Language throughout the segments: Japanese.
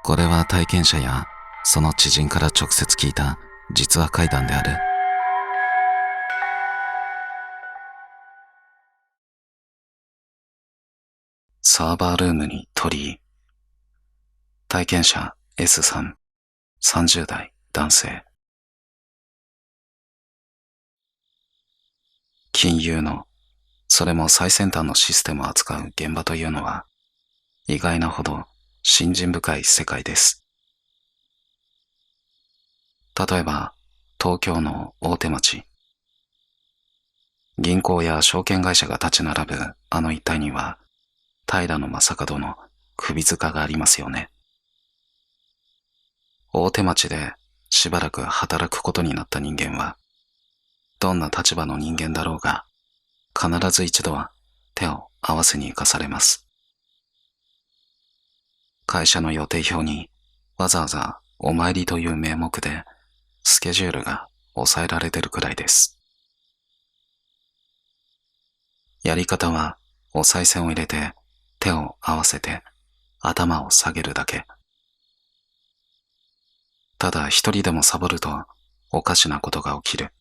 これは体験者やその知人から直接聞いた実話怪談である。サーバールームに鳥居。体験者 S さん、30代男性。金融の、それも最先端のシステムを扱う現場というのは、意外なほど信心深い世界です。例えば、東京の大手町。銀行や証券会社が立ち並ぶあの一帯には、平将門の首塚がありますよね。大手町でしばらく働くことになった人間は、どんな立場の人間だろうが、必ず一度は手を合わせに行かされます。会社の予定表にわざわざお参りという名目でスケジュールが抑えられてるくらいです。やり方はお賽銭を入れて手を合わせて頭を下げるだけ。ただ一人でもサボるとおかしなことが起きる。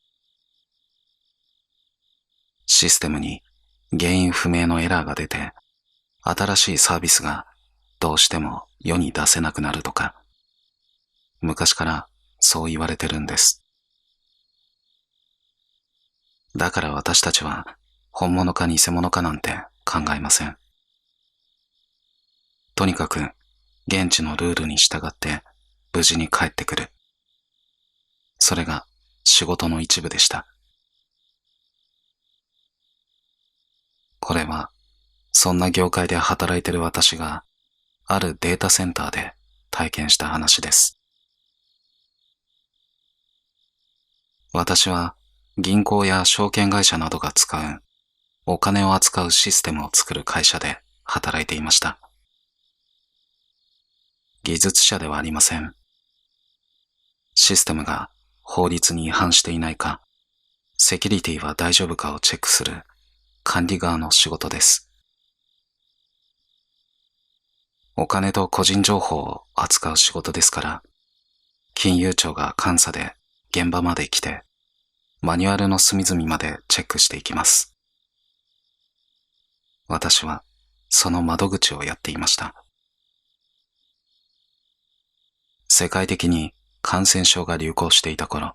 システムに原因不明のエラーが出て、新しいサービスがどうしても世に出せなくなるとか、昔からそう言われてるんです。だから私たちは本物か偽物かなんて考えません。とにかく現地のルールに従って無事に帰ってくる。それが仕事の一部でした。これはそんな業界で働いてる私があるデータセンターで体験した話です。私は銀行や証券会社などが使うお金を扱うシステムを作る会社で働いていました。技術者ではありません。システムが法律に違反していないか、セキュリティは大丈夫かをチェックする管理側の仕事です。お金と個人情報を扱う仕事ですから、金融庁が監査で現場まで来て、マニュアルの隅々までチェックしていきます。私はその窓口をやっていました。世界的に感染症が流行していた頃、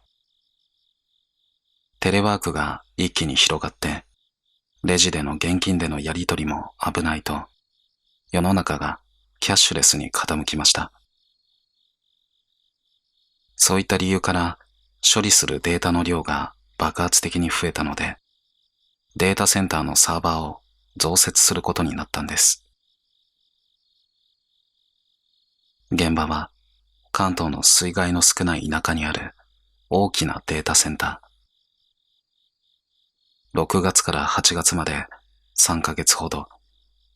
テレワークが一気に広がって、レジでの現金でのやり取りも危ないと、世の中がキャッシュレスに傾きました。そういった理由から処理するデータの量が爆発的に増えたので、データセンターのサーバーを増設することになったんです。現場は関東の水害の少ない田舎にある大きなデータセンター。6月から8月まで3ヶ月ほど、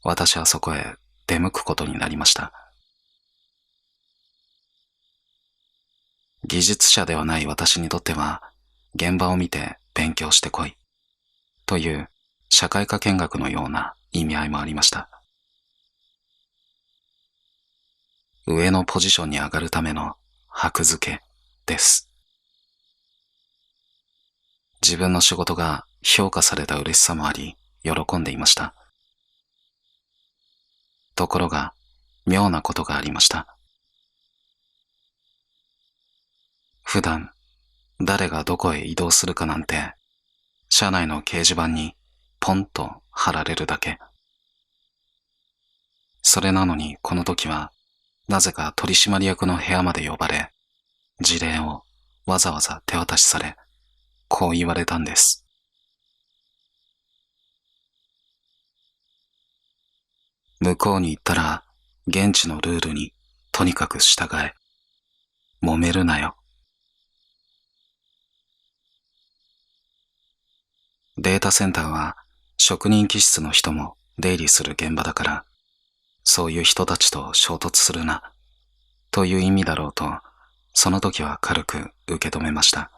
私はそこへ出向くことになりました。技術者ではない私にとっては、現場を見て勉強してこいという社会科見学のような意味合いもありました。上のポジションに上がるための箔付けです。自分の仕事が評価された嬉しさもあり、喜んでいました。ところが、妙なことがありました。普段、誰がどこへ移動するかなんて、社内の掲示板にポンと貼られるだけ。それなのにこの時は、なぜか取締役の部屋まで呼ばれ、辞令をわざわざ手渡しされ、こう言われたんです。向こうに行ったら、現地のルールにとにかく従え。揉めるなよ。データセンターは職人気質の人も出入りする現場だから、そういう人たちと衝突するな、という意味だろうと、その時は軽く受け止めました。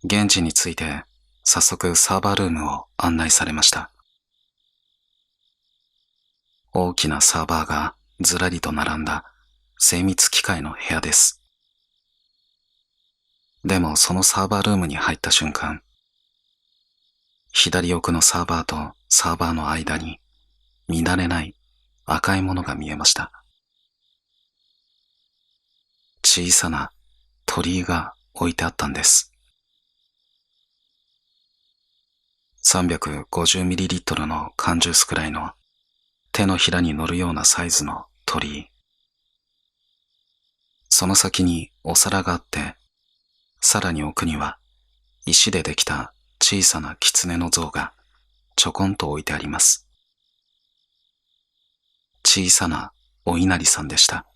現地に着いて、早速サーバールームを案内されました。大きなサーバーがずらりと並んだ精密機械の部屋です。でもそのサーバールームに入った瞬間、左奥のサーバーとサーバーの間に見慣れない赤いものが見えました。小さな鳥居が置いてあったんです。350ml の缶ジュースくらいの手のひらに乗るようなサイズの鳥居。その先にお皿があって、さらに奥には石でできた小さな狐の像がちょこんと置いてあります。小さなお稲荷さんでした。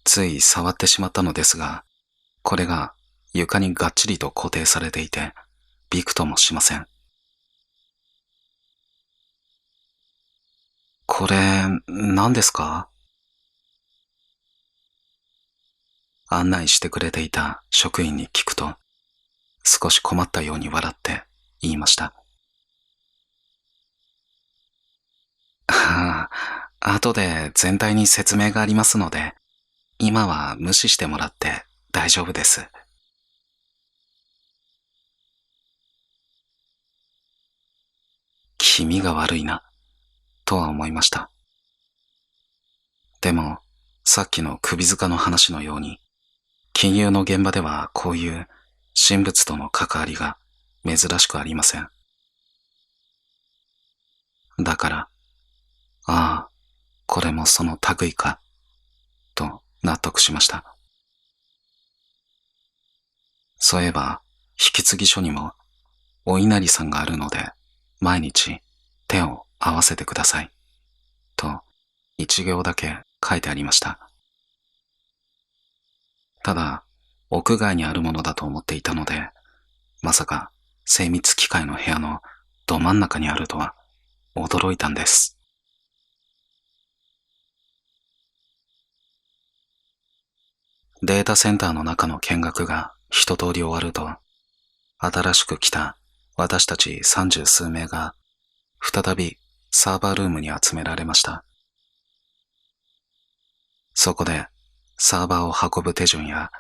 つい触ってしまったのですが、これが床にがっちりと固定されていて、びくともしません。これ、何ですか？案内してくれていた職員に聞くと、少し困ったように笑って言いました。ああ、後で全体に説明がありますので、今は無視してもらって大丈夫です。気味が悪いな、とは思いました。でも、さっきの首塚の話のように、金融の現場ではこういう神仏との関わりが珍しくありません。だから、ああ、これもその類か、と納得しました。そういえば、引継書にも、お稲荷さんがあるので、毎日手を合わせてください。と、一行だけ書いてありました。ただ、屋外にあるものだと思っていたので、まさか精密機械の部屋のど真ん中にあるとは驚いたんです。データセンターの中の見学が一通り終わると、新しく来た私たち30数名が再びサーバールームに集められました。そこでサーバーを運ぶ手順や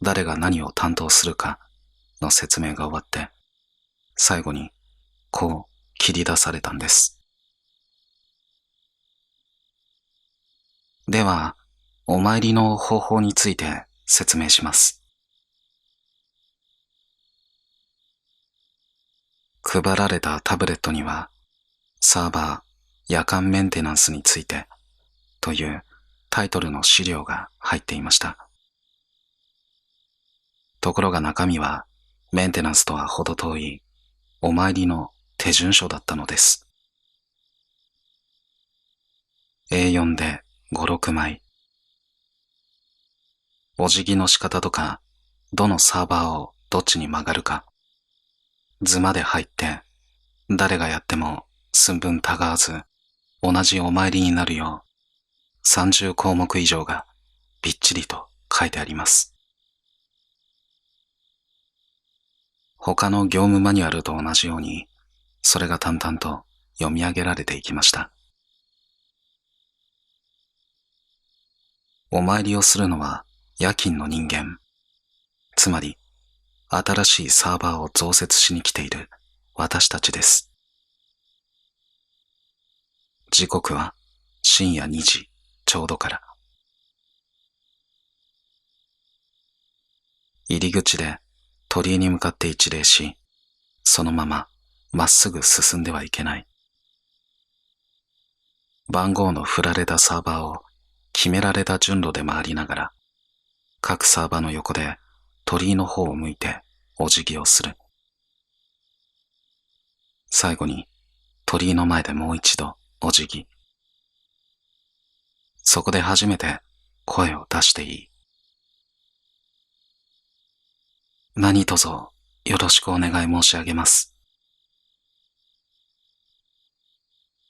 誰が何を担当するかの説明が終わって、最後にこう切り出されたんです。では、お参りの方法について説明します。配られたタブレットには、サーバー夜間メンテナンスについてというタイトルの資料が入っていました。ところが中身はメンテナンスとは程遠いお参りの手順書だったのです。A4 で5、6枚。お辞儀の仕方とか、どのサーバーをどっちに曲がるか、図まで入って、誰がやっても寸分たがわず同じお参りになるよう、30項目以上がびっちりと書いてあります。他の業務マニュアルと同じように、それが淡々と読み上げられていきました。お参りをするのは夜勤の人間、つまり新しいサーバーを増設しに来ている私たちです。時刻は深夜2時ちょうどから。入り口で鳥居に向かって一礼し、そのまままっすぐ進んではいけない。番号の振られたサーバーを決められた順路で回りながら、各サーバーの横で鳥居の方を向いてお辞儀をする。最後に鳥居の前でもう一度お辞儀。そこで初めて声を出していい。何卒よろしくお願い申し上げます。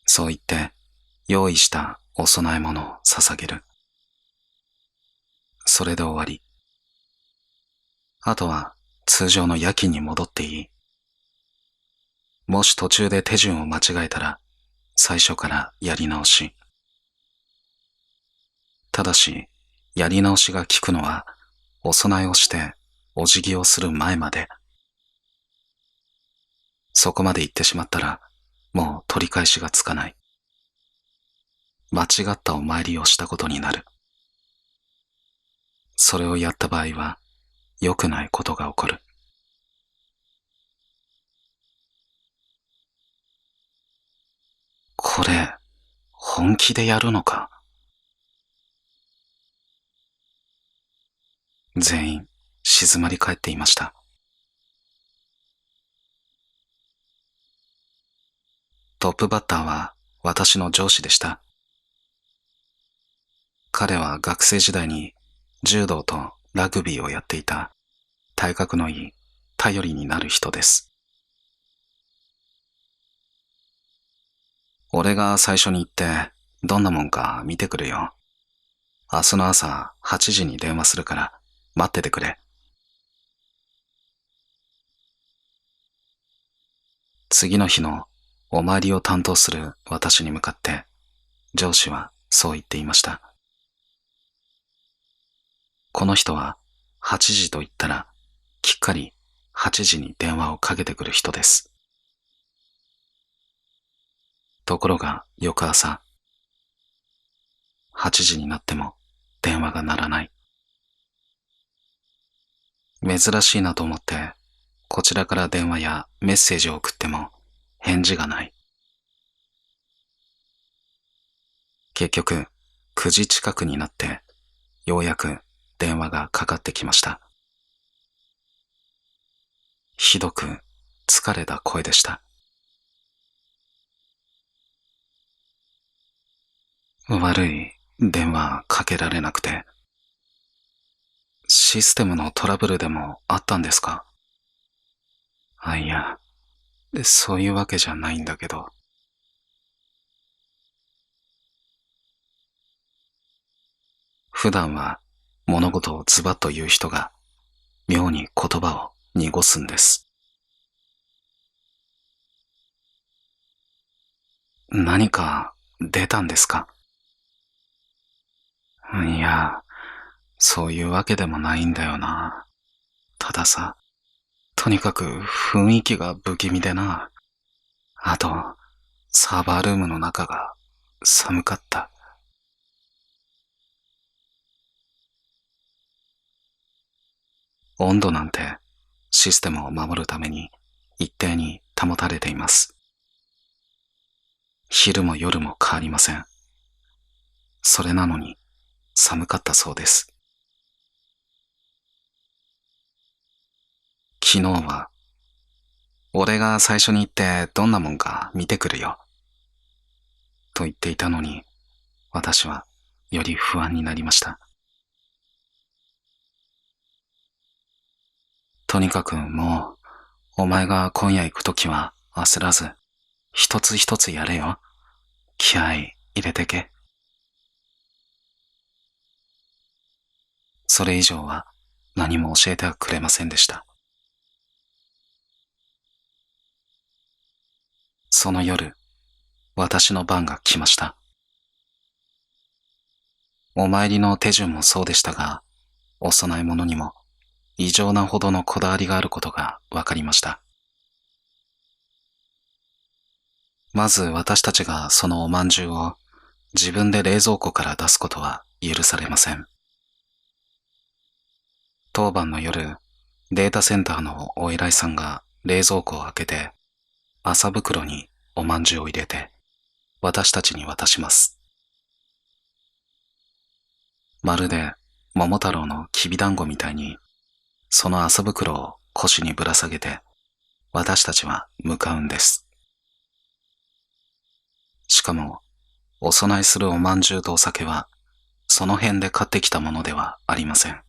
そう言って用意したお供え物を捧げる。それで終わり。あとは通常の夜勤に戻っていい。もし途中で手順を間違えたら最初からやり直し。ただし、やり直しが効くのは、お供えをしてお辞儀をする前まで。そこまで行ってしまったら、もう取り返しがつかない。間違ったお参りをしたことになる。それをやった場合は、良くないことが起こる。これ、本気でやるのか？全員、静まり返っていました。トップバッターは私の上司でした。彼は学生時代に柔道とラグビーをやっていた体格のいい頼りになる人です。俺が最初に行ってどんなもんか見てくるよ。明日の朝8時に電話するから待っててくれ。次の日のお参りを担当する私に向かって上司はそう言っていました。この人は8時と言ったらきっかり8時に電話をかけてくる人です。ところが翌朝、8時になっても電話が鳴らない。珍しいなと思ってこちらから電話やメッセージを送っても返事がない。結局9時近くになってようやく電話がかかってきました。ひどく疲れた声でした。悪い電話かけられなくて。システムのトラブルでもあったんですか？いや、そういうわけじゃないんだけど。普段は物事をズバッと言う人が妙に言葉を濁すんです。何か出たんですか？いや、そういうわけでもないんだよな。たださ、とにかく雰囲気が不気味でな。あと、サーバールームの中が寒かった。温度なんてシステムを守るために一定に保たれています。昼も夜も変わりません。それなのに寒かったそうです。昨日は、俺が最初に行ってどんなもんか見てくるよ。と言っていたのに、私はより不安になりました。とにかくもう、お前が今夜行くときは焦らず、一つ一つやれよ。気合い入れてけ。それ以上は何も教えてはくれませんでした。その夜、私の番が来ました。お参りの手順もそうでしたが、お供え物にも異常なほどのこだわりがあることが分かりました。まず私たちがそのお饅頭を自分で冷蔵庫から出すことは許されません。当晩の夜、データセンターのお偉いさんが冷蔵庫を開けて、麻袋にお饅頭を入れて、私たちに渡します。まるで桃太郎のきびだんごみたいに、その麻袋を腰にぶら下げて、私たちは向かうんです。しかも、お供えするお饅頭とお酒は、その辺で買ってきたものではありません。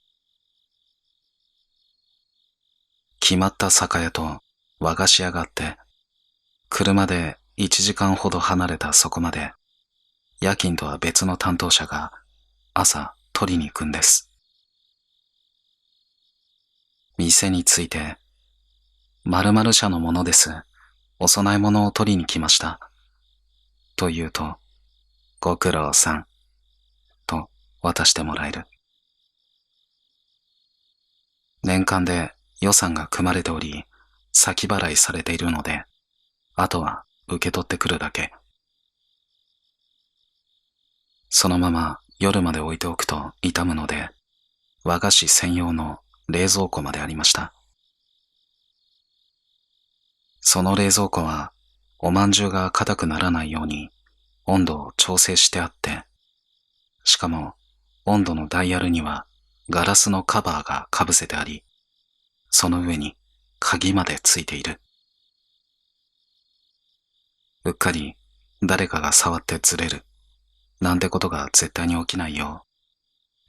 決まった酒屋と和菓子屋があって、車で1時間ほど離れたそこまで、夜勤とは別の担当者が朝取りに行くんです。店に着いて、〇〇社のものです。お供え物を取りに来ました。と言うと、ご苦労さん、と渡してもらえる。年間で予算が組まれており、先払いされているので、あとは受け取ってくるだけ。そのまま夜まで置いておくと傷むので、和菓子専用の冷蔵庫までありました。その冷蔵庫は、おまんじゅうが硬くならないように温度を調整してあって、しかも温度のダイヤルにはガラスのカバーがかぶせてあり、その上に鍵までついている。うっかり誰かが触ってずれるなんてことが絶対に起きないよう、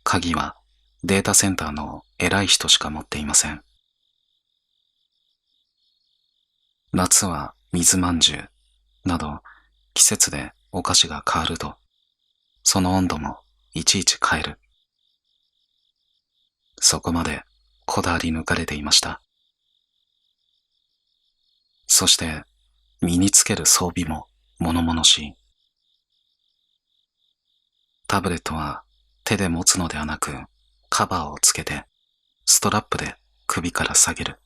鍵はデータセンターの偉い人しか持っていません。夏は水まんじゅうなど季節でお菓子が変わると、その温度もいちいち変える。そこまでこだわり抜かれていました。そして身につける装備も物々しい。タブレットは手で持つのではなく、カバーをつけてストラップで首から下げる。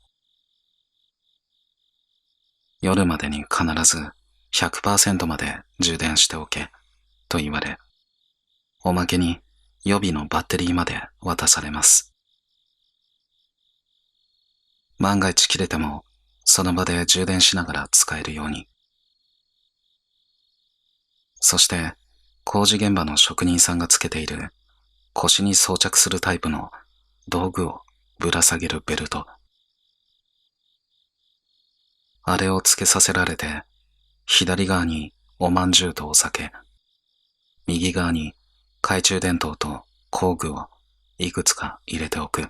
夜までに必ず 100% まで充電しておけと言われ、おまけに予備のバッテリーまで渡されます。万が一切れてもその場で充電しながら使えるように。そして工事現場の職人さんがつけている腰に装着するタイプの道具をぶら下げるベルト。あれをつけさせられて、左側におまんじゅうとお酒、右側に懐中電灯と工具をいくつか入れておく。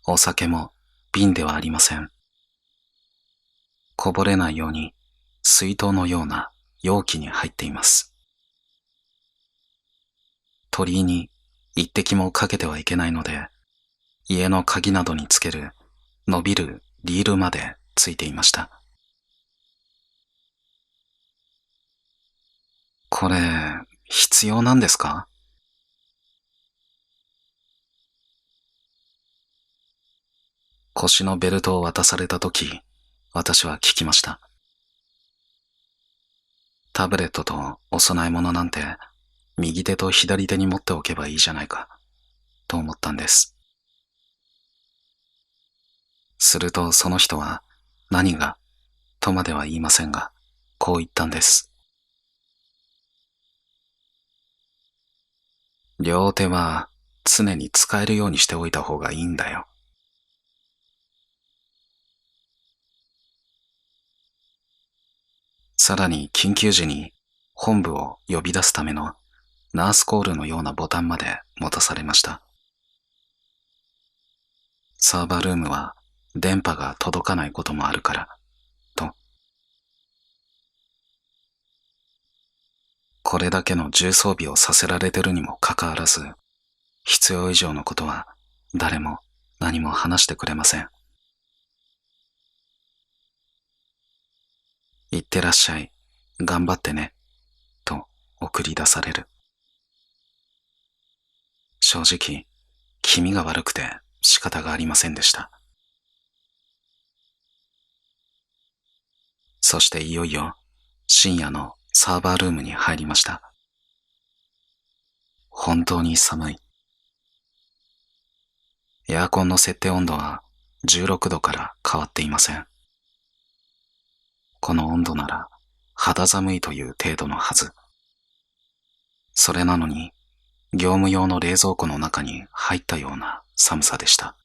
お酒も瓶ではありません。こぼれないように水筒のような容器に入っています。鳥居に一滴もかけてはいけないので、家の鍵などにつける伸びるリールまでついていました。これ、必要なんですか？腰のベルトを渡されたとき、私は聞きました。タブレットとお供え物なんて、右手と左手に持っておけばいいじゃないか、と思ったんです。するとその人は、何が、とまでは言いませんが、こう言ったんです。両手は常に使えるようにしておいた方がいいんだよ。さらに緊急時に本部を呼び出すためのナースコールのようなボタンまで持たされました。サーバールームは電波が届かないこともあるから、と。これだけの重装備をさせられてるにもかかわらず、必要以上のことは誰も何も話してくれません。いってらっしゃい、頑張ってね、と送り出される。正直、気味が悪くて仕方がありませんでした。そしていよいよ深夜のサーバールームに入りました。本当に寒い。エアコンの設定温度は16度から変わっていません。この温度なら肌寒いという程度のはず。それなのに業務用の冷蔵庫の中に入ったような寒さでした。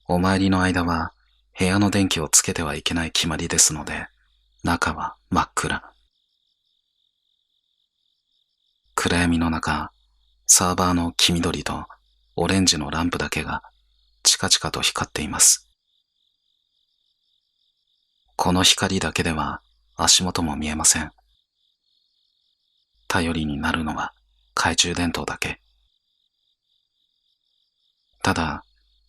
お参りの間は部屋の電気をつけてはいけない決まりですので、中は真っ暗。暗闇の中、サーバーの黄緑とオレンジのランプだけがチカチカと光っています。この光だけでは足元も見えません。頼りになるのは懐中電灯だけ。ただ、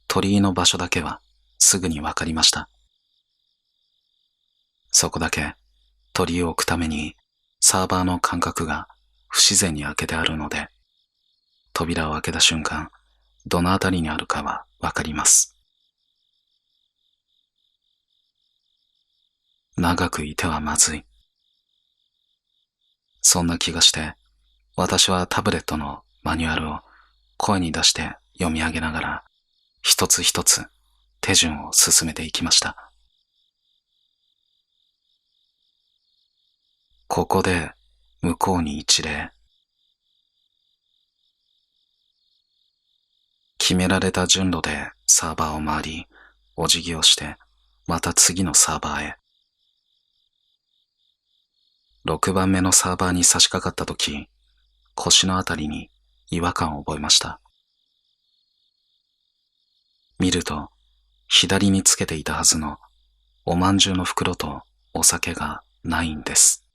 鳥居の場所だけはすぐにわかりました。そこだけ取り置くためにサーバーの間隔が不自然に開けてあるので、扉を開けた瞬間、どのあたりにあるかはわかります。長くいてはまずい。そんな気がして、私はタブレットのマニュアルを声に出して読み上げながら、一つ一つ手順を進めていきました。ここで向こうに一礼。決められた順路でサーバーを回り、お辞儀をして、また次のサーバーへ。6番目のサーバーに差し掛かった時、腰のあたりに違和感を覚えました。見ると、左につけていたはずのおまんじゅうの袋とお酒がないんです。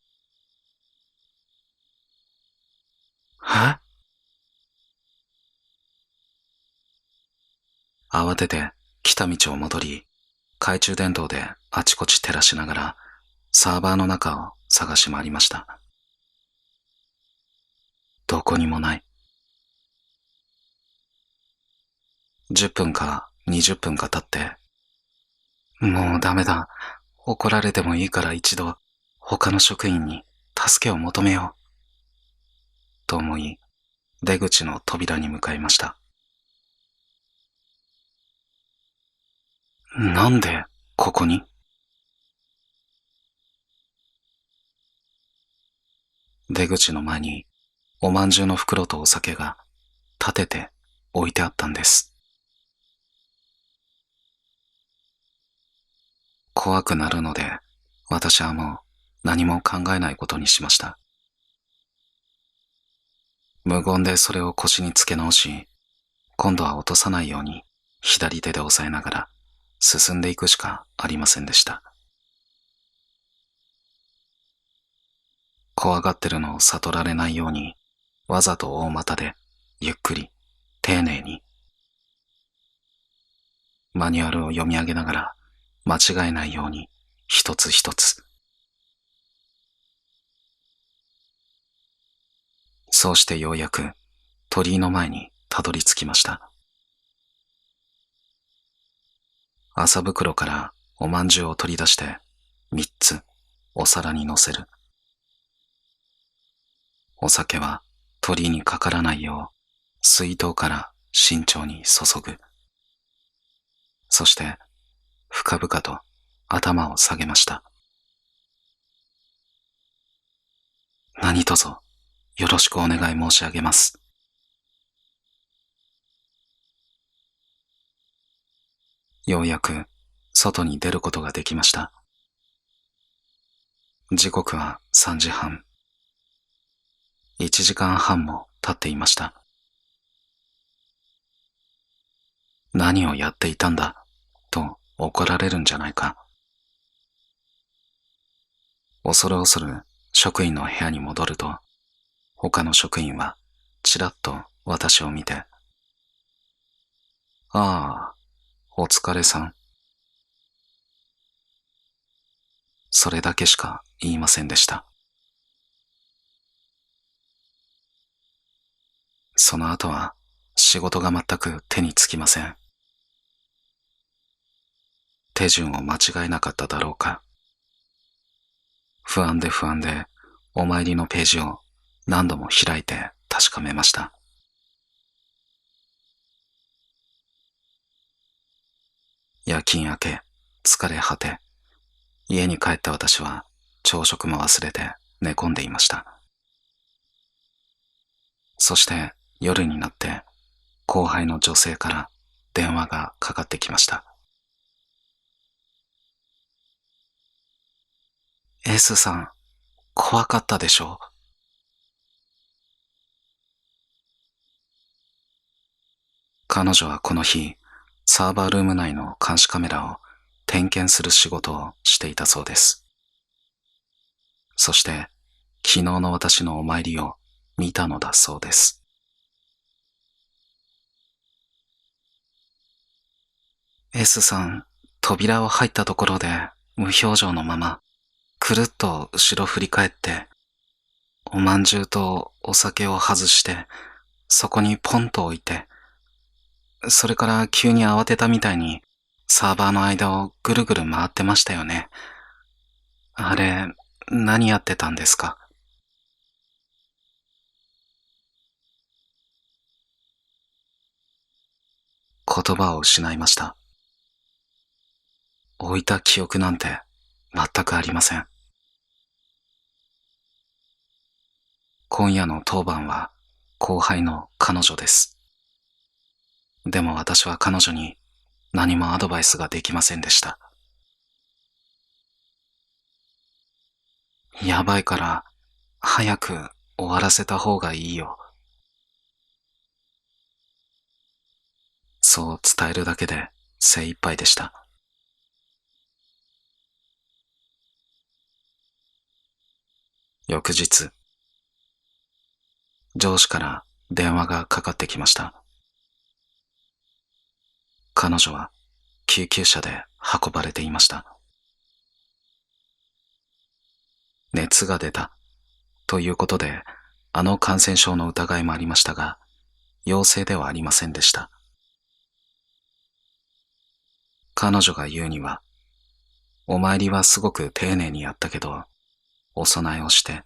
え？慌てて来た道を戻り、懐中電灯であちこち照らしながらサーバーの中を探し回りました。どこにもない。10分か20分か経って、もうダメだ。怒られてもいいから一度他の職員に助けを求めよう。と思い、出口の扉に向かいました。なんでここに？出口の前におまんじゅうの袋とお酒が立てて置いてあったんです。怖くなるので、私はもう何も考えないことにしました。無言でそれを腰につけ直し、今度は落とさないように左手で押さえながら進んでいくしかありませんでした。怖がってるのを悟られないように、わざと大股でゆっくり丁寧にマニュアルを読み上げながら間違えないように一つ一つ。そうしてようやく鳥居の前にたどり着きました。麻袋からおまんじゅうを取り出して3つお皿に乗せる。お酒は鳥居にかからないよう水筒から慎重に注ぐ。そして深々と頭を下げました。何卒よろしくお願い申し上げます。ようやく外に出ることができました。時刻は3時半。1時間半も経っていました。何をやっていたんだと怒られるんじゃないか。恐る恐る職員の部屋に戻ると、他の職員はちらっと私を見て、ああ、お疲れさん。それだけしか言いませんでした。その後は仕事が全く手につきません。手順を間違えなかっただろうか。不安でお参りのページを何度も開いて確かめました。夜勤明け、疲れ果て、家に帰った私は朝食も忘れて寝込んでいました。そして夜になって後輩の女性から電話がかかってきました。S さん、怖かったでしょう？彼女はこの日、サーバールーム内の監視カメラを点検する仕事をしていたそうです。そして、昨日の私のお参りを見たのだそうです。S さん、扉を入ったところで無表情のまま、くるっと後ろ振り返って、おまんじゅうとお酒を外して、そこにポンと置いて、それから急に慌てたみたいにサーバーの間をぐるぐる回ってましたよね。あれ、何やってたんですか？言葉を失いました。置いた記憶なんて全くありません。今夜の当番は後輩の彼女です。でも私は彼女に何もアドバイスができませんでした。やばいから早く終わらせた方がいいよ。そう伝えるだけで精一杯でした。翌日、上司から電話がかかってきました。彼女は救急車で運ばれていました。熱が出たということで、あの感染症の疑いもありましたが、陽性ではありませんでした。彼女が言うには、お参りはすごく丁寧にやったけど、お供えをして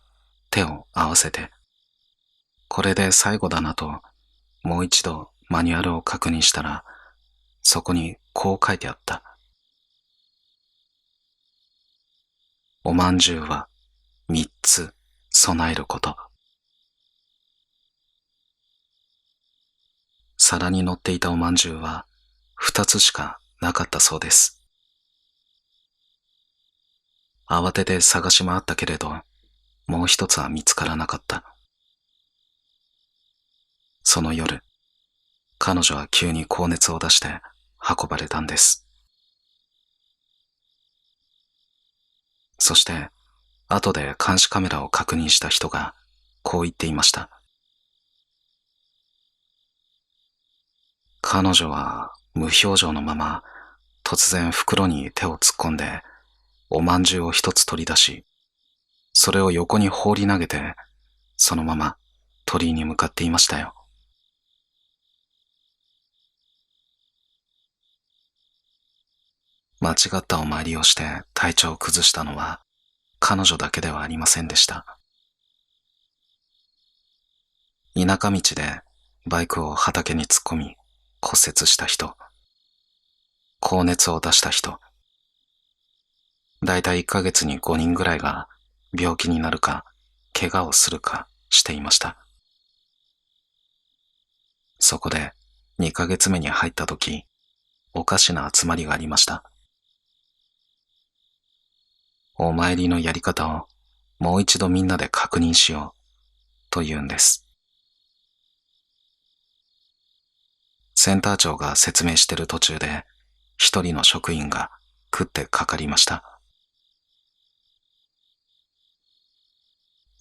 手を合わせて、これで最後だなと、もう一度マニュアルを確認したら、そこにこう書いてあった。おまんじゅうは三つ備えること。皿に乗っていたおまんじゅうは二つしかなかったそうです。慌てて探し回ったけれど、もう一つは見つからなかった。その夜、彼女は急に高熱を出して運ばれたんです。そして、後で監視カメラを確認した人がこう言っていました。彼女は無表情のまま突然袋に手を突っ込んでおまんじゅうを一つ取り出し、それを横に放り投げて、そのまま鳥居に向かっていましたよ。間違ったお参りをして体調を崩したのは彼女だけではありませんでした。田舎道でバイクを畑に突っ込み骨折した人、高熱を出した人、だいたい1ヶ月に5人ぐらいが病気になるか怪我をするかしていました。そこで2ヶ月目に入った時、おかしな集まりがありました。お参りのやり方をもう一度みんなで確認しようと言うんです。センター長が説明している途中で一人の職員が食ってかかりました。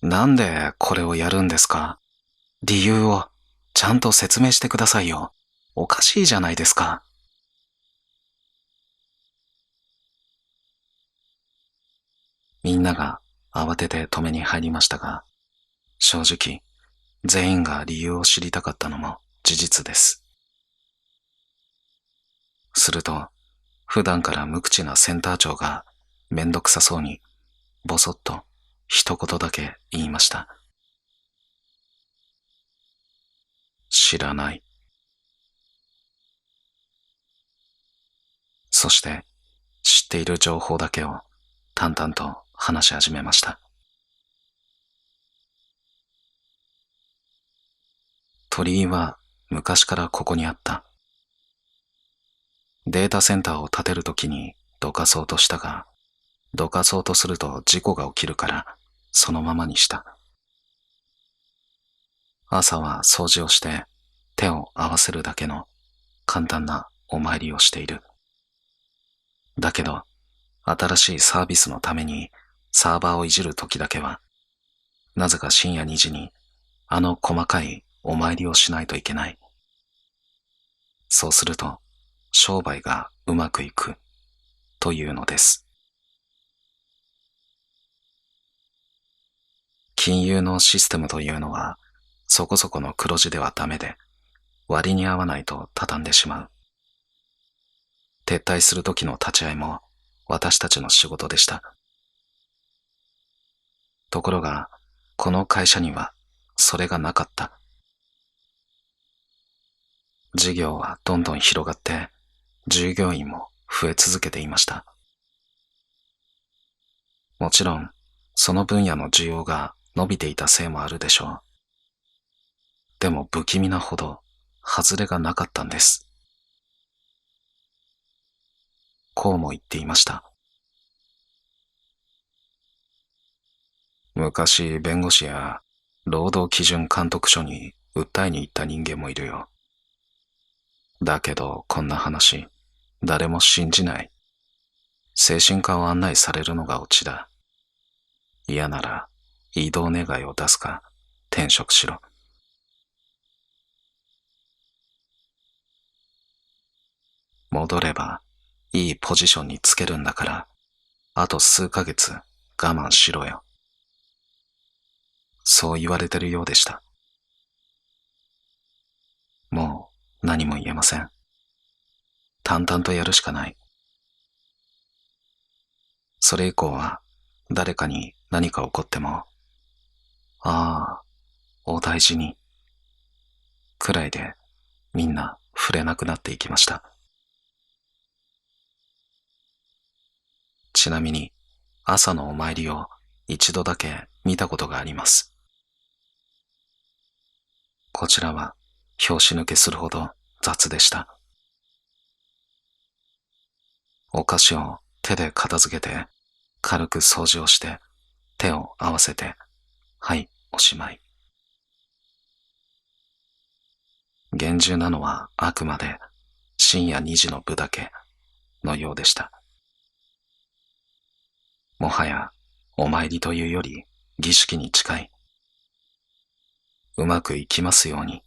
なんでこれをやるんですか？理由をちゃんと説明してくださいよ。おかしいじゃないですか。みんなが慌てて止めに入りましたが、正直全員が理由を知りたかったのも事実です。すると、普段から無口なセンター長がめんどくさそうにぼそっと一言だけ言いました。知らない。そして知っている情報だけを淡々と話し始めました。鳥居は昔からここにあった。データセンターを建てるときにどかそうとしたが、どかそうとすると事故が起きるからそのままにした。朝は掃除をして手を合わせるだけの簡単なお参りをしている。だけど、新しいサービスのためにサーバーをいじるときだけは、なぜか深夜2時にあの細かいお参りをしないといけない。そうすると商売がうまくいくというのです。金融のシステムというのは、そこそこの黒字ではダメで、割に合わないと畳んでしまう。撤退する時の立ち会いも私たちの仕事でした。ところが、この会社にはそれがなかった。事業はどんどん広がって、従業員も増え続けていました。もちろん、その分野の需要が伸びていたせいもあるでしょう。でも不気味なほど、外れがなかったんです。こうも言っていました。昔、弁護士や労働基準監督署に訴えに行った人間もいるよ。だけど、こんな話、誰も信じない。精神科を案内されるのがオチだ。嫌なら、異動願いを出すか、転職しろ。戻れば、いいポジションにつけるんだから、あと数ヶ月我慢しろよ。そう言われてるようでした。もう何も言えません。淡々とやるしかない。それ以降は誰かに何か起こっても、ああ、お大事に、くらいでみんな触れなくなっていきました。ちなみに朝のお参りを一度だけ見たことがあります。こちらは拍子抜けするほど雑でした。お菓子を手で片付けて、軽く掃除をして、手を合わせて、はい、おしまい。厳重なのはあくまで深夜2時の部だけのようでした。もはやお参りというより儀式に近い。うまくいきますように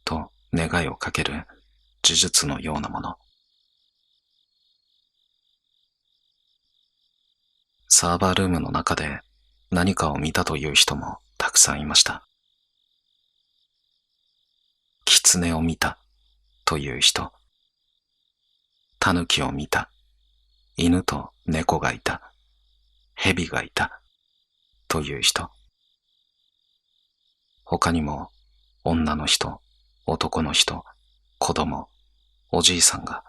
と願いをかける呪術のようなもの。サーバールームの中で何かを見たという人もたくさんいました。狐を見たという人、狸を見た、犬と猫がいた、蛇がいたという人、他にも女の人、男の人、子供、おじいさんが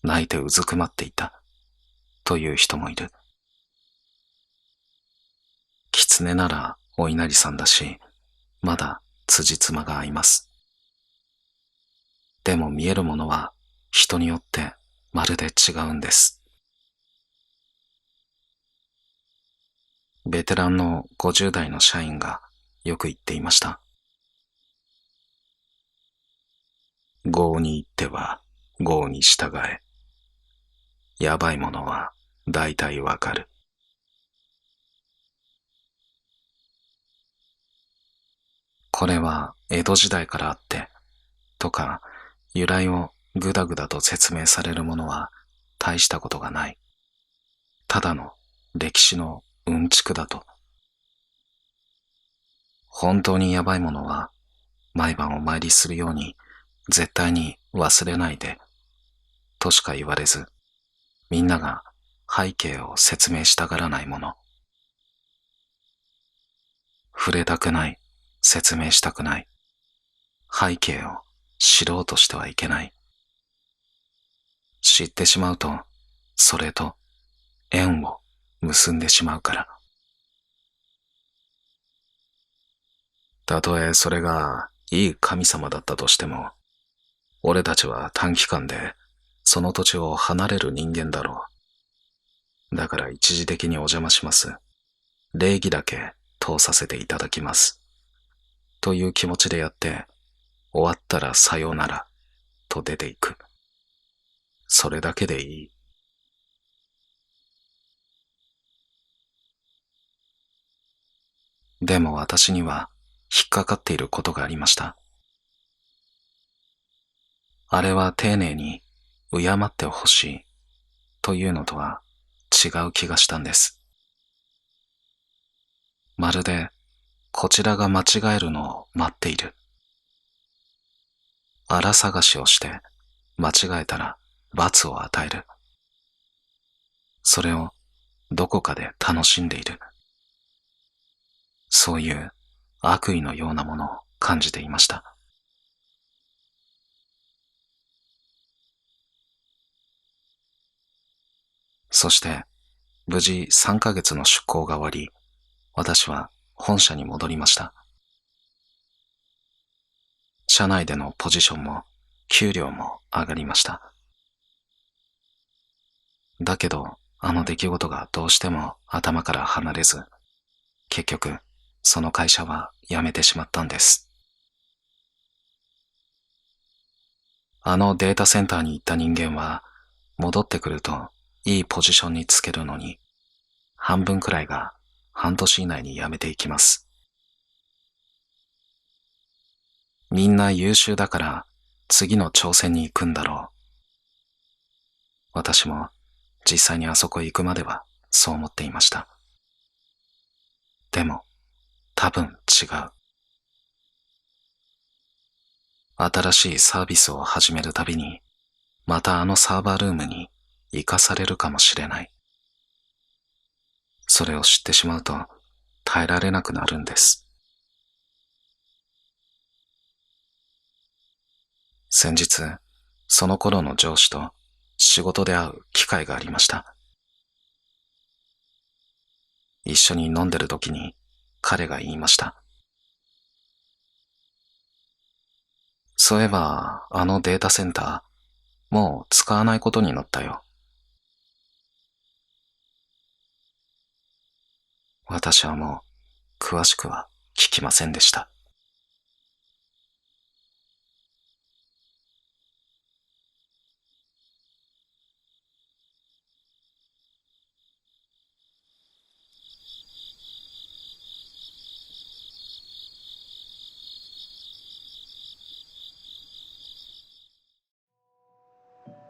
泣いてうずくまっていたという人もいる。狐ならお稲荷さんだし、まだ辻褄が合います。でも見えるものは人によってまるで違うんです。ベテランの50代の社員がよく言っていました。業に行っては業に従え。やばいものは大体わかる。これは江戸時代からあって、とか由来をぐだぐだと説明されるものは大したことがない。ただの歴史のうんちくだと。本当にやばいものは毎晩お参りするように絶対に忘れないで、としか言われず、みんなが背景を説明したがらないもの。触れたくない、説明したくない。背景を知ろうとしてはいけない。知ってしまうと、それと縁を結んでしまうから。たとえそれがいい神様だったとしても、俺たちは短期間でその土地を離れる人間だろう。だから一時的にお邪魔します。礼儀だけ通させていただきます。という気持ちでやって、終わったらさようなら、と出ていく。それだけでいい。でも私には引っかかっていることがありました。あれは丁寧に敬ってほしいというのとは違う気がしたんです。まるでこちらが間違えるのを待っている。荒探しをして間違えたら罰を与える。それをどこかで楽しんでいる。そういう悪意のようなものを感じていました。そして無事3ヶ月の出向が終わり、私は本社に戻りました。社内でのポジションも給料も上がりました。だけど、あの出来事がどうしても頭から離れず、結局、その会社は辞めてしまったんです。あのデータセンターに行った人間は、戻ってくるといいポジションにつけるのに、半分くらいが半年以内に辞めていきます。みんな優秀だから次の挑戦に行くんだろう。私も実際にあそこへ行くまではそう思っていました。でも多分違う。新しいサービスを始めるたびに、またあのサーバールームに生かされるかもしれない。それを知ってしまうと耐えられなくなるんです。先日、その頃の上司と仕事で会う機会がありました。一緒に飲んでる時に彼が言いました。そういえば、あのデータセンター、もう使わないことになったよ。私はもう詳しくは聞きませんでした。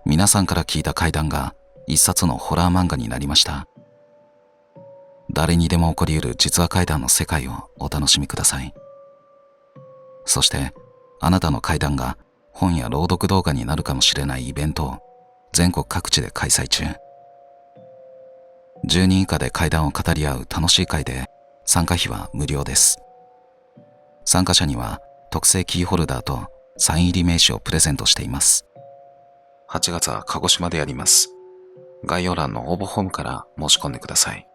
皆さんから聞いた怪談が一冊のホラー漫画になりました。誰にでも起こり得る実話怪談の世界をお楽しみください。そして、あなたの怪談が本や朗読動画になるかもしれないイベントを全国各地で開催中。10人以下で怪談を語り合う楽しい会で、参加費は無料です。参加者には特製キーホルダーとサイン入り名刺をプレゼントしています。8月は鹿児島でやります。概要欄の応募フォームから申し込んでください。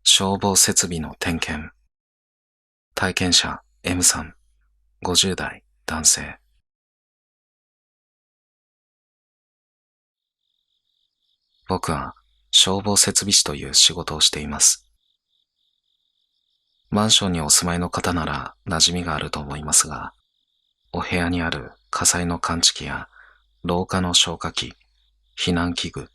消防設備の点検。体験者 M さん、50代男性。僕は消防設備士という仕事をしています。マンションにお住まいの方なら馴染みがあると思いますが、お部屋にある火災の感知器や廊下の消火器、避難器具、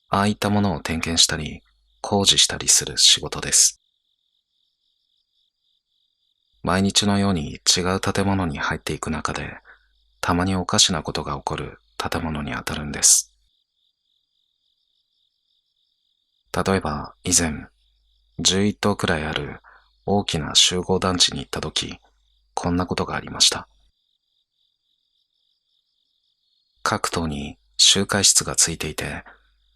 ああいったものを点検したり工事したりする仕事です。毎日のように違う建物に入っていく中で、たまにおかしなことが起こる建物に当たるんです。例えば以前、11棟くらいある大きな集合団地に行った時、こんなことがありました。各棟に集会室がついていて、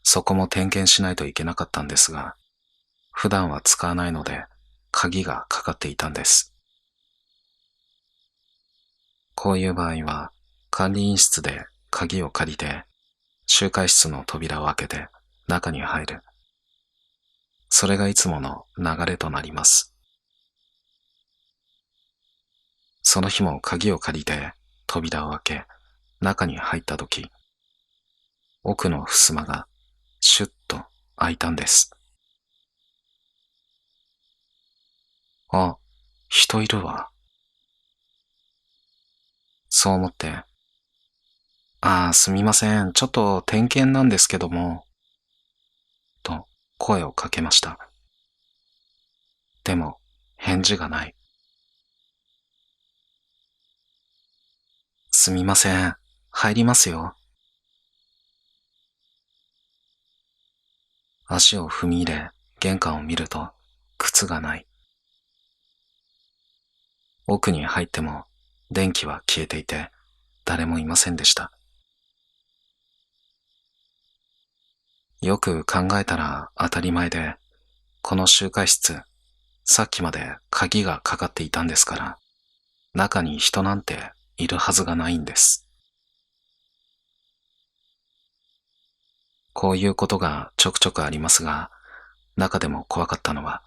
そこも点検しないといけなかったんですが、普段は使わないので鍵がかかっていたんです。こういう場合は管理員室で鍵を借りて集会室の扉を開けて中に入る。それがいつもの流れとなります。その日も鍵を借りて扉を開け中に入った時、奥の襖がシュッと開いたんです。あ、人いるわ。そう思って、すみません。ちょっと点検なんですけども、と声をかけました。でも、返事がない。すみません。入りますよ。足を踏み入れ、玄関を見ると靴がない。奥に入っても電気は消えていて誰もいませんでした。よく考えたら当たり前で、この集会室、さっきまで鍵がかかっていたんですから、中に人なんているはずがないんです。こういうことがちょくちょくありますが、中でも怖かったのは、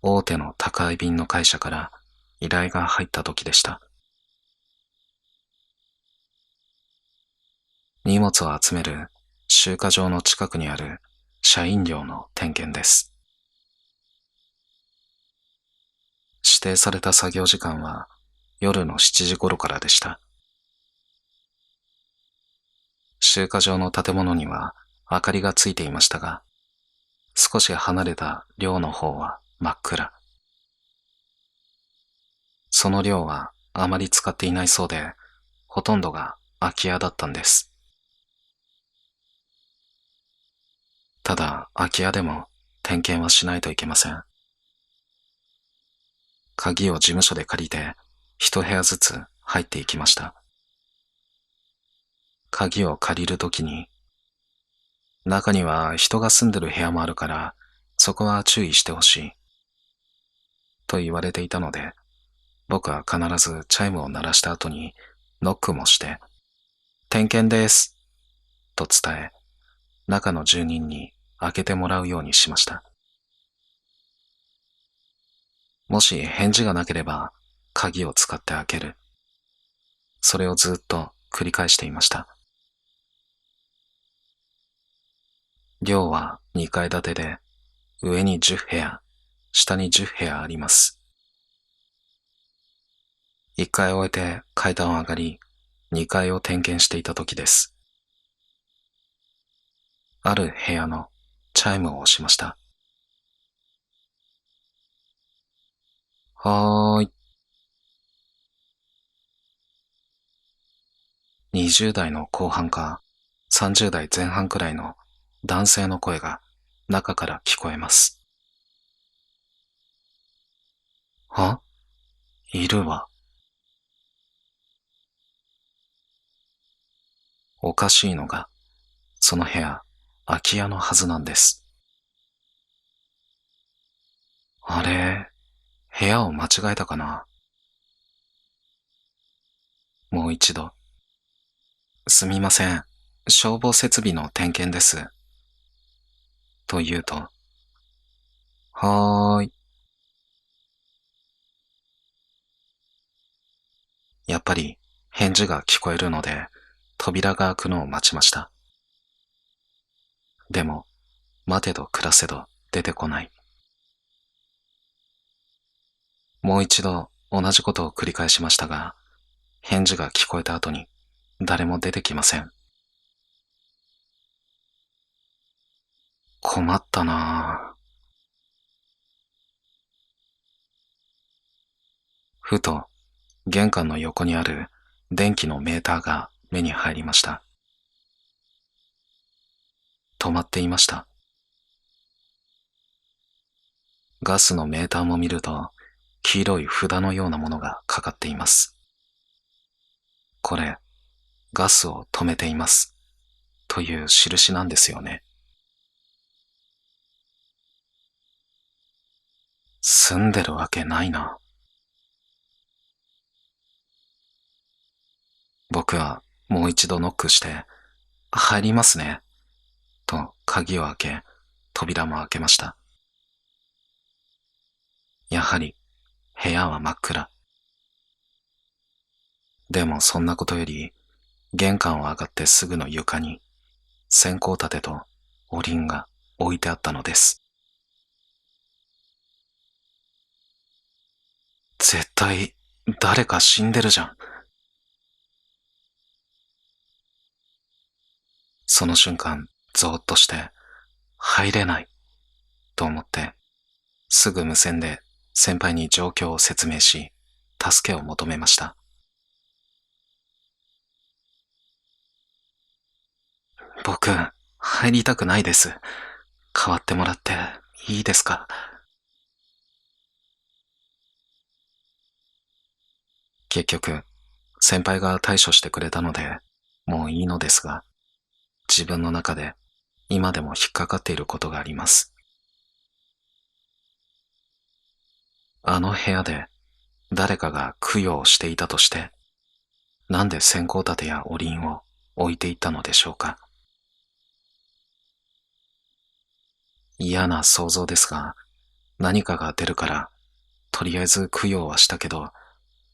大手の宅配便の会社から依頼が入った時でした。荷物を集める集荷場の近くにある社員寮の点検です。指定された作業時間は夜の7時頃からでした。集荷場の建物には明かりがついていましたが、少し離れた寮の方は真っ暗。その寮はあまり使っていないそうで、ほとんどが空き家だったんです。ただ空き家でも点検はしないといけません。鍵を事務所で借りて一部屋ずつ入っていきました。鍵を借りるときに、中には人が住んでる部屋もあるから、そこは注意してほしい。と言われていたので、僕は必ずチャイムを鳴らした後にノックもして、点検です、と伝え、中の住人に開けてもらうようにしました。もし返事がなければ、鍵を使って開ける。それをずっと繰り返していました。寮は2階建てで、上に10部屋、下に10部屋あります。1階を終えて階段を上がり、2階を点検していた時です。ある部屋のチャイムを押しました。はーい。20代の後半か30代前半くらいの男性の声が中から聞こえます。いるわ。おかしいのが、その部屋、空き家のはずなんです。あれ、部屋を間違えたかな。もう一度。すみません。消防設備の点検です。と言うと、はーい。やっぱり返事が聞こえるので、扉が開くのを待ちました。でも、待てど暮らせど出てこない。もう一度同じことを繰り返しましたが、返事が聞こえた後に誰も出てきません。困ったなぁ。ふと玄関の横にある電気のメーターが目に入りました。止まっていました。ガスのメーターも見ると黄色い札のようなものがかかっています。これ、ガスを止めていますという印なんですよね。住んでるわけないな。僕はもう一度ノックして、入りますね、と鍵を開け、扉も開けました。やはり部屋は真っ暗。でもそんなことより、玄関を上がってすぐの床に、線香立てとおりんが置いてあったのです。絶対誰か死んでるじゃん。その瞬間、ゾーッとして、入れない、と思って、すぐ無線で先輩に状況を説明し、助けを求めました。僕、入りたくないです。代わってもらっていいですか？結局、先輩が対処してくれたので、もういいのですが、自分の中で今でも引っかかっていることがあります。あの部屋で誰かが供養をしていたとして、なんで線香立てやおりんを置いていったのでしょうか。嫌な想像ですが、何かが出るから、とりあえず供養はしたけど、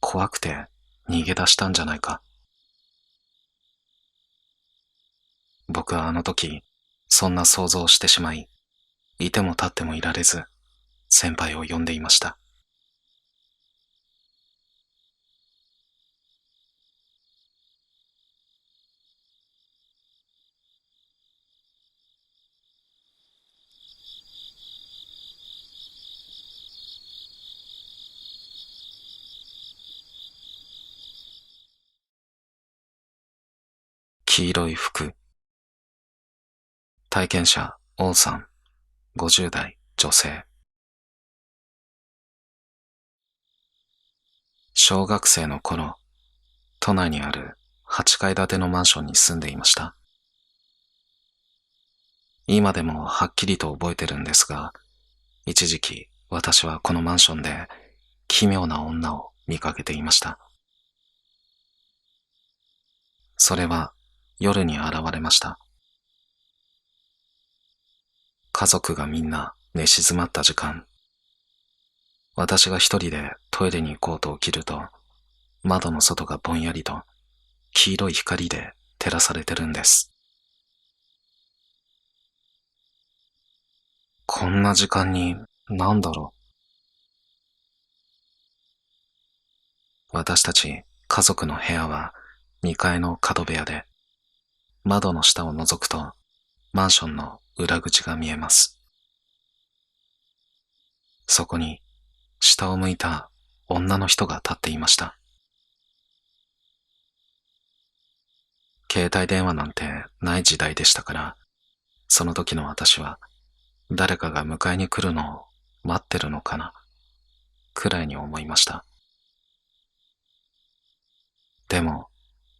怖くて逃げ出したんじゃないか。僕はあの時、そんな想像をしてしまい、いても立ってもいられず、先輩を呼んでいました。黄色い服。体験者、王さん、50代、女性。小学生の頃、都内にある8階建てのマンションに住んでいました。今でもはっきりと覚えてるんですが、一時期私はこのマンションで奇妙な女を見かけていました。それは夜に現れました。家族がみんな寝静まった時間、私が一人でトイレに行こうと起きると、窓の外がぼんやりと黄色い光で照らされてるんです。こんな時間になんだろう。私たち家族の部屋は2階の角部屋で、窓の下を覗くとマンションの裏口が見えます。そこに下を向いた女の人が立っていました。携帯電話なんてない時代でしたから、その時の私は誰かが迎えに来るのを待ってるのかな、くらいに思いました。でも、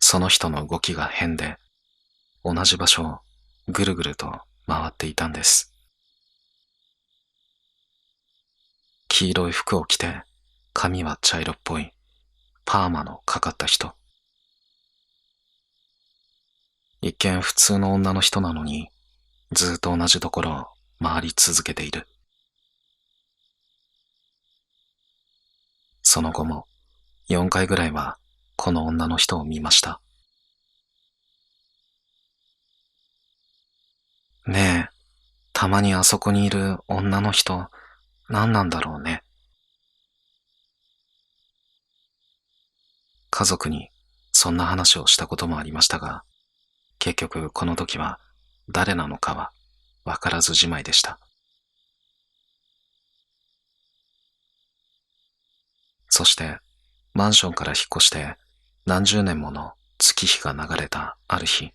その人の動きが変で、同じ場所をぐるぐると回っていたんです。黄色い服を着て、髪は茶色っぽい、パーマのかかった人。一見普通の女の人なのに、ずっと同じところを回り続けている。その後も4回ぐらいはこの女の人を見ました。ねえ、たまにあそこにいる女の人、何なんだろうね。家族にそんな話をしたこともありましたが、結局この時は誰なのかはわからずじまいでした。そしてマンションから引っ越して何十年もの月日が流れたある日、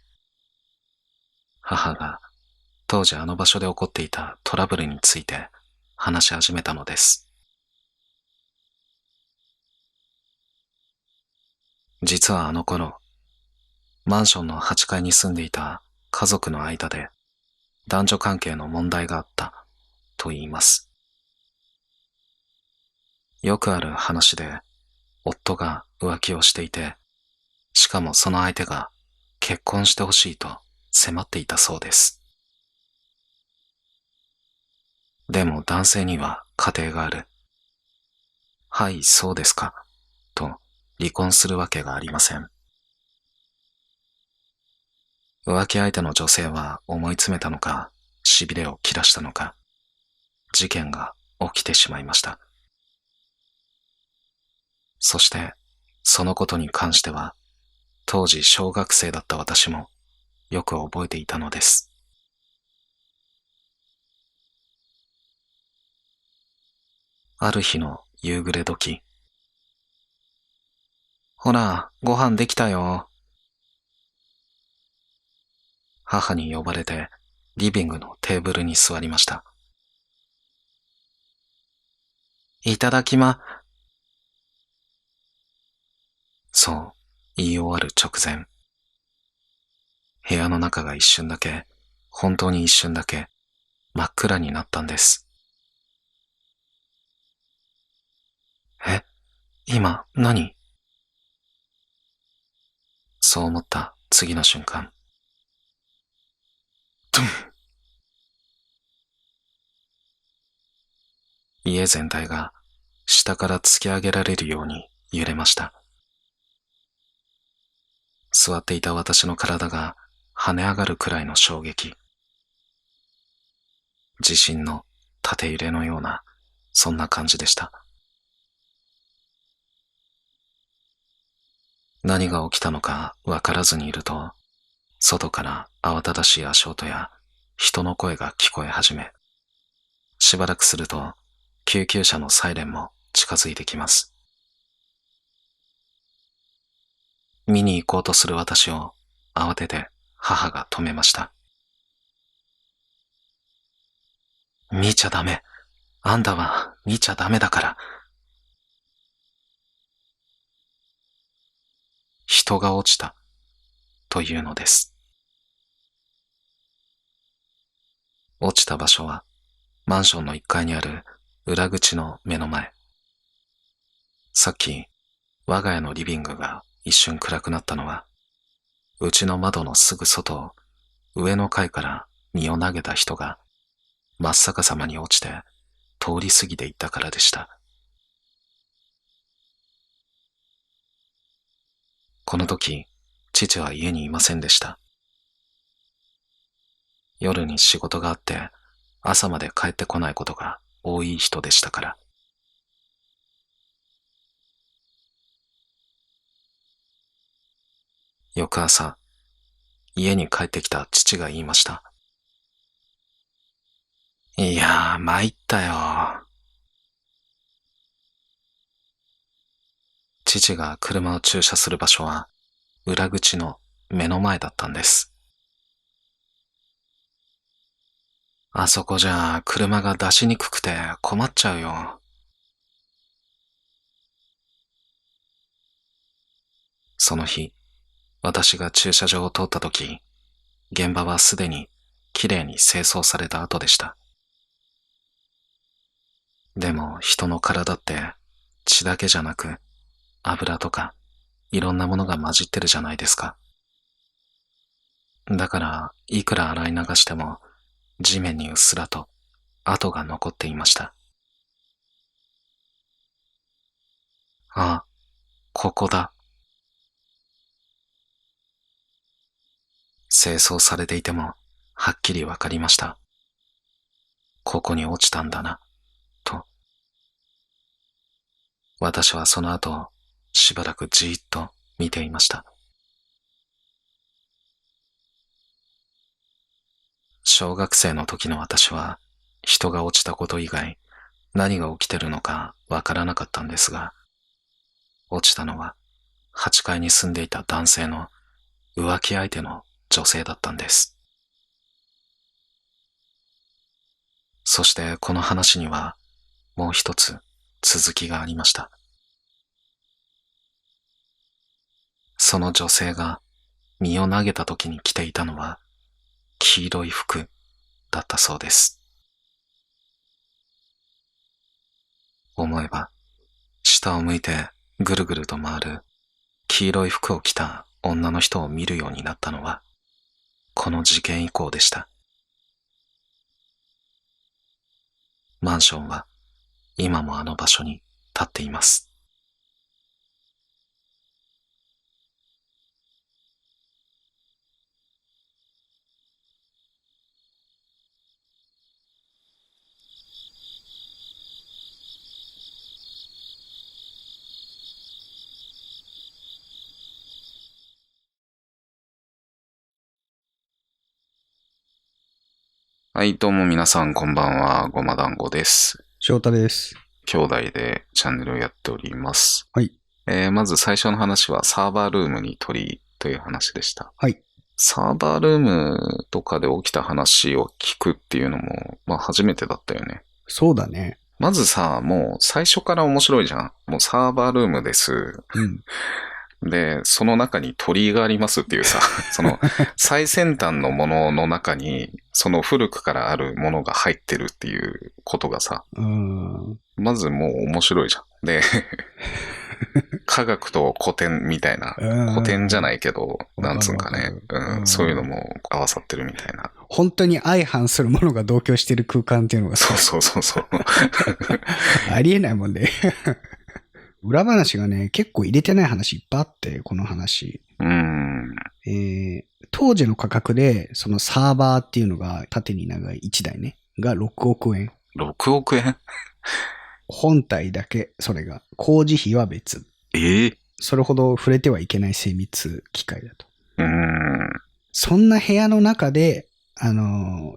母が当時あの場所で起こっていたトラブルについて話し始めたのです。実はあの頃、マンションの8階に住んでいた家族の間で男女関係の問題があったと言います。よくある話で、夫が浮気をしていて、しかもその相手が結婚してほしいと迫っていたそうです。でも男性には家庭がある。はい、そうですか。と離婚するわけがありません。浮気相手の女性は思い詰めたのか、痺れを切らしたのか、事件が起きてしまいました。そして、そのことに関しては、当時小学生だった私もよく覚えていたのです。ある日の夕暮れ時、ほら、ご飯できたよ。母に呼ばれてリビングのテーブルに座りました。いただきま。そう言い終わる直前、部屋の中が一瞬だけ、本当に一瞬だけ真っ暗になったんです。え、今何？そう思った次の瞬間、ドゥン！家全体が下から突き上げられるように揺れました。座っていた私の体が跳ね上がるくらいの衝撃。地震の縦揺れのような、そんな感じでした。何が起きたのかわからずにいると、外から慌ただしい足音や人の声が聞こえ始め、しばらくすると救急車のサイレンも近づいてきます。見に行こうとする私を慌てて母が止めました。見ちゃダメ。あんたは見ちゃダメだから。人が落ちたというのです。落ちた場所はマンションの1階にある裏口の目の前。さっき我が家のリビングが一瞬暗くなったのは、うちの窓のすぐ外を上の階から身を投げた人が真っ逆さまに落ちて通り過ぎていったからでした。この時、父は家にいませんでした。夜に仕事があって朝まで帰ってこないことが多い人でしたから。翌朝、家に帰ってきた父が言いました。いやー、参ったよ。父が車を駐車する場所は裏口の目の前だったんです。あそこじゃ車が出しにくくて困っちゃうよ。その日、私が駐車場を通った時、現場はすでにきれいに清掃された後でした。でも人の体って血だけじゃなく油とかいろんなものが混じってるじゃないですか。だからいくら洗い流しても地面にうっすらと跡が残っていました。あ、ここだ。清掃されていてもはっきりわかりました。ここに落ちたんだな、と。私はその後、しばらくじーっと見ていました。小学生の時の私は、人が落ちたこと以外、何が起きてるのかわからなかったんですが、落ちたのは8階に住んでいた男性の浮気相手の女性だったんです。そしてこの話にはもう一つ続きがありました。その女性が身を投げた時に着ていたのは黄色い服だったそうです。思えば下を向いてぐるぐると回る黄色い服を着た女の人を見るようになったのはこの事件以降でした。マンションは今もあの場所に立っています。はい、どうも皆さんこんばんは、ごま団子です。翔太です。兄弟でチャンネルをやっております。はい。まず最初の話はサーバールームに取りという話でした。はい。サーバールームとかで起きた話を聞くっていうのも、まあ初めてだったよね。そうだね。まずさ、もう最初から面白いじゃん。もうサーバールームです。うん。で、その中に鳥居がありますっていうさ、その最先端のものの中に、その古くからあるものが入ってるっていうことがさ、うん。まずもう面白いじゃん。で、科学と古典みたいな、う古典じゃなん。いけど、なんわかつうんかね、るわかる。うそういうのん。も合わさってるみたいな。本当に相反するものが同居してる空間っていうのがさ、そうそうそうそう。ありえないもんね。裏話がね、結構入れてない話いっぱいあって、この話。当時の価格で、そのサーバーっていうのが縦に長い1台ね、が6億円。6億円本体だけ、それが。工事費は別。ええそれほど触れてはいけない精密機械だと。うーん。そんな部屋の中で、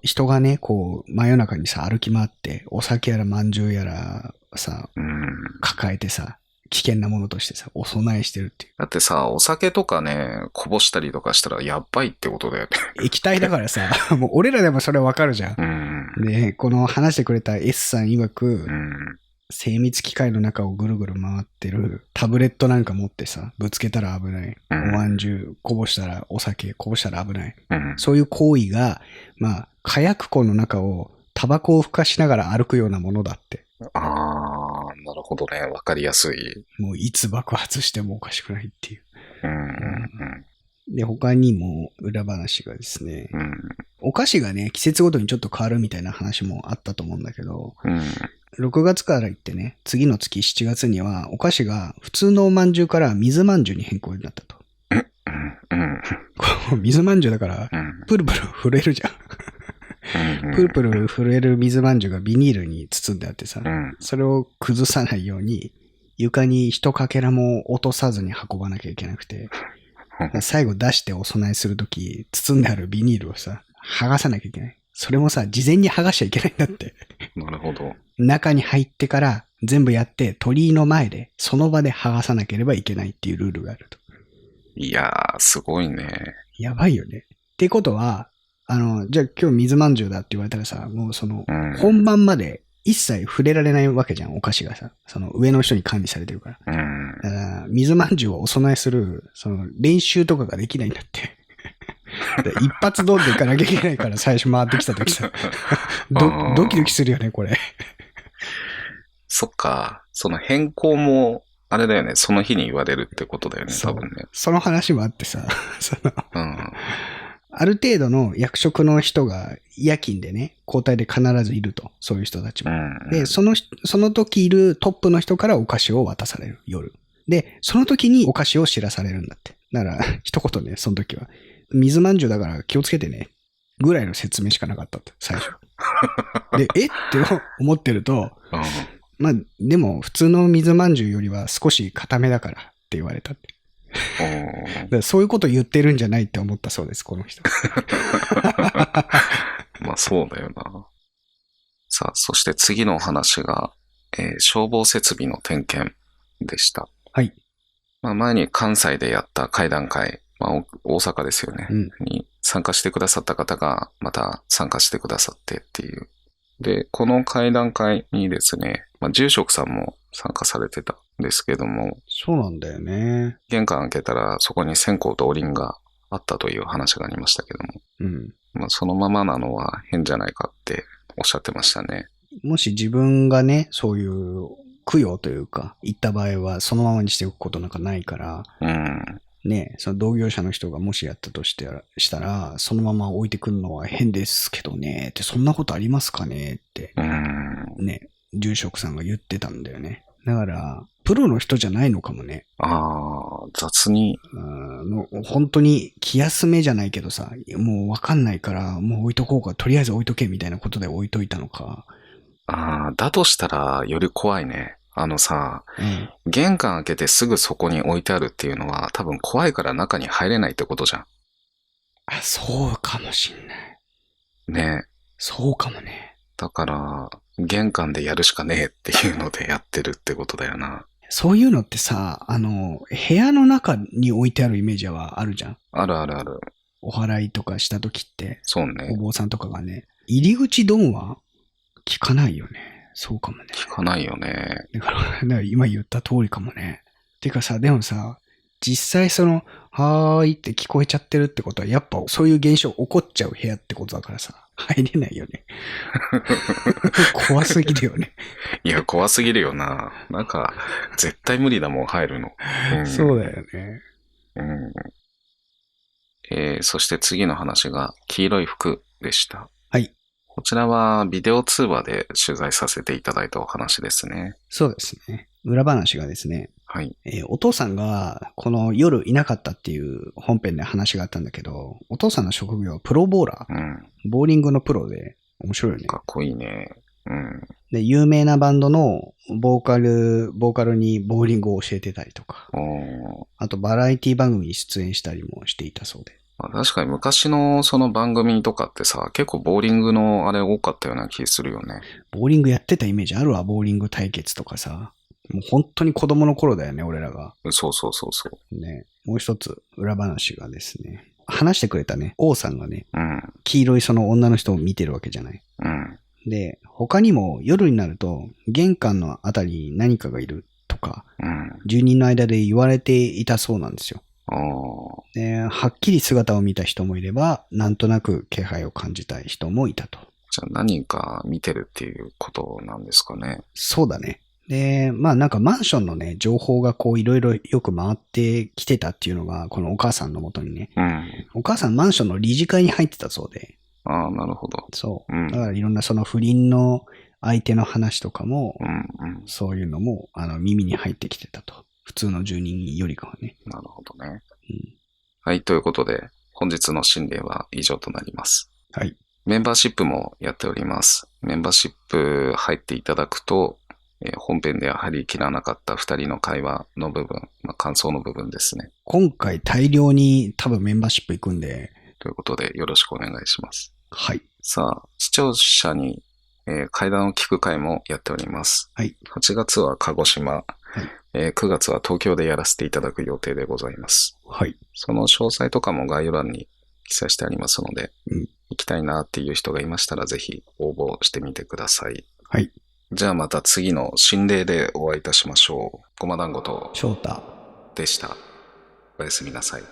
人がね、こう、真夜中にさ、歩き回って、お酒やら饅頭やらさ、うん。抱えてさ、危険なものとしてさ、お供えしてるっていう。だってさ、お酒とかね、こぼしたりとかしたらやばいってことだよね。液体だからさ、もう俺らでもそれわかるじゃん。うん。で、この話してくれた S さん曰く、うん。精密機械の中をぐるぐる回ってるタブレットなんか持ってさ、ぶつけたら危ない。うんお饅頭こぼしたらお酒こぼしたら危ない。うん。そういう行為が、まあ、火薬庫の中をタバコをふかしながら歩くようなものだって。ああ、なるほどね。わかりやすい。もういつ爆発してもおかしくないっていう。うん。で、他にも裏話がですね、うん。お菓子がね、季節ごとにちょっと変わるみたいな話もあったと思うんだけど、うん。6月から行ってね、次の月7月にはお菓子が普通のお饅頭から水饅頭に変更になったと。うん。うん。こう水饅頭だからう、ん。プルプル震えるじゃん。プルプル震える水饅頭がビニールに包んであってさ、うん。それを崩さないように、床に一かけらも落とさずに運ばなきゃいけなくて、最後出してお供えするとき、包んであるビニールをさ、剥がさなきゃいけない。それもさ、事前に剥がしちゃいけないんだって。なるほど。中に入ってから全部やって鳥居の前でその場で剥がさなければいけないっていうルールがあると。いやー、すごいね。やばいよね。ってことは、じゃあ今日水まんじゅうだって言われたらさ、もうその、うん。本番まで一切触れられないわけじゃん、お菓子がさ。その上の人に管理されてるから。うん。だから水まんじゅうをお供えする、その練習とかができないんだって。一発ドンでいかなきゃいけないから最初回ってきた時さ。ドキドキするよね、これ。そっか。その変更も、あれだよね。その日に言われるってことだよね、そう。多分ね。その話もあってさ、その、うん。ある程度の役職の人が夜勤でね、交代で必ずいると。そういう人たちも。うん。で、その時いるトップの人からお菓子を渡される、夜。で、その時にお菓子を知らされるんだって。だから、一言ね、その時は。水まんじゅうだから気をつけてね。ぐらいの説明しかなかったって、最初。で、って思ってると、うん。まあ、でも普通の水まんじゅうよりは少し固めだからって言われたって。だからそういうこと言ってるんじゃないって思ったそうです、この人。まあそうだよな。さあ、そして次のお話が、消防設備の点検でした。はい。まあ前に関西でやった会談会、まあ大阪ですよね、うん。に参加してくださった方がまた参加してくださってっていう。で、この会談会にですね、まあ住職さんも参加されてたんですけども、そうなんだよね。玄関開けたらそこに線香とおりんがあったという話がありましたけども、うん。まあそのままなのは変じゃないかっておっしゃってましたね。もし自分がね、そういう供養というか、行った場合はそのままにしておくことなんかないから、うん。ね、その同業者の人がもしやったとしたら、そのまま置いてくるのは変ですけどね、ってそんなことありますかねって、うん。ね、住職さんが言ってたんだよね。だから、プロの人じゃないのかもね。ああ、雑に。本当に気休めじゃないけどさ、もうわかんないから、もう置いとこうか、とりあえず置いとけみたいなことで置いといたのか。ああ、だとしたらより怖いね。あのさ、うん。玄関開けてすぐそこに置いてあるっていうのは多分怖いから中に入れないってことじゃあ、そうかもしんない。ん。ね。そうかもね。だから、玄関でやるしかねえっていうのでやってるってことだよな。そういうのってさ、部屋の中に置いてあるイメージはあるじゃん。あるあるある。お祓いとかした時って、そうね。お坊さんとかがね、入り口ドンは聞かないよね。そうかもね。聞かないよね。だから今言った通りかもね。てかさ、でもさ、実際その、はーいって聞こえちゃってるってことは、やっぱそういう現象起こっちゃう部屋ってことだからさ、入れないよね。怖すぎるよね。いや、怖すぎるよな。なんか、絶対無理だもん、入るの。そうだよね。そして次の話が、黄色い服でした。はい。こちらはビデオ通話で取材させていただいたお話ですね。そうですね。裏話がですね、はい。お父さんがこの夜いなかったっていう本編で話があったんだけど、お父さんの職業はプロボーラー。ボーリングのプロで面白いよね。かっこいいね。で、有名なバンドのボーカルにボーリングを教えてたりとか、あとバラエティ番組に出演したりもしていたそうで。確かに昔のその番組とかってさ、結構ボーリングのあれ多かったような気するよね。ボーリングやってたイメージあるわ、ボーリング対決とかさ。もう本当に子供の頃だよね、俺らが。そうそうそうそう。ね。もう一つ裏話がですね、話してくれたね、王さんがね、黄色いその女の人を見てるわけじゃない。で、他にも夜になると玄関のあたりに何かがいるとか、住人の間で言われていたそうなんですよ。で、はっきり姿を見た人もいれば、なんとなく気配を感じたい人もいたと。じゃあ何人か見てるっていうことなんですかね。そうだね。で、まあなんかマンションのね、情報がこういろいろよく回ってきてたっていうのが、このお母さんのもとにね。お母さんマンションの理事会に入ってたそうで。なるほど。そう。だからいろんなその不倫の相手の話とかも、そういうのも耳に入ってきてたと。普通の住人よりかはね。なるほどね。はい、ということで、本日の心霊は以上となります。はい。メンバーシップもやっております。メンバーシップ入っていただくと、本編では入りきらなかった2人の会話の部分、感想の部分ですね。今回大量に多分メンバーシップ行くんで。ということでよろしくお願いします。はい。さあ、視聴者に、怪談を聞く会もやっております。はい。8月は鹿児島、9月は東京でやらせていただく予定でございます。はい。その詳細とかも概要欄に記載してありますので、行きたいなっていう人がいましたらぜひ応募してみてください。はい。じゃあまた次の心霊でお会いいたしましょう。ごま団子と翔太でした。おやすみなさい。